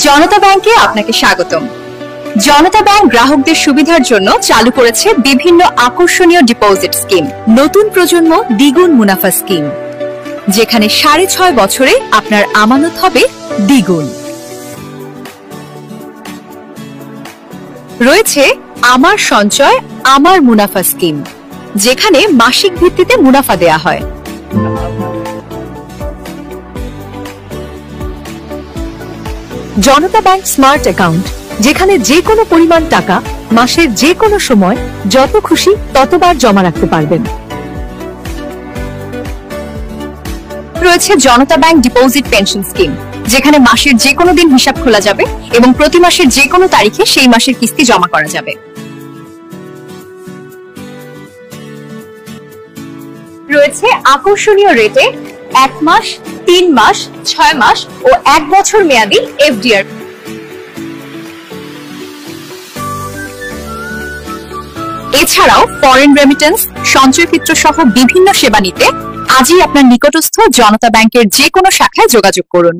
জনতা ব্যাংকে আপনাকে স্বাগতম। জনতা ব্যাংক গ্রাহকদের সুবিধার জন্য চালু করেছে বিভিন্ন আকর্ষণীয় ডিপোজিট স্কিম। নতুন প্রজন্ম দ্বিগুণ মুনাফা স্কিম, যেখানে ৬.৫ বছরে আপনার আমানত হবে দ্বিগুণ। রয়েছে আমার সঞ্চয় আমার মুনাফা স্কিম, যেখানে মাসিক ভিত্তিতে মুনাফা দেয়া হয়। জনতা ব্যাংক স্মার্ট অ্যাকাউন্ট, যেখানে যে কোনো পরিমাণ টাকা মাসের যে কোনো সময় যত খুশি ততবার জমা রাখতে পারবেন। রয়েছে জনতা ব্যাংক ডিপোজিট পেনশন স্কিম, যেখানে মাসের যে কোনো দিন হিসাব খোলা যাবে এবং প্রতি মাসের যে কোনো তারিখে সেই মাসের কিস্তি জমা করা যাবে। রয়েছে আকর্ষণীয় রেটে 1 মাস, 3 মাস, 6 মাস ও 1 বছর মেয়াদী এফডিআর। এছাড়াও ফরেন রেমিটেন্স, সঞ্চয়পত্র সহ বিভিন্ন সেবা নিতে আজই আপনার নিকটস্থ জনতা ব্যাংকের যে কোনো শাখায় যোগাযোগ করুন।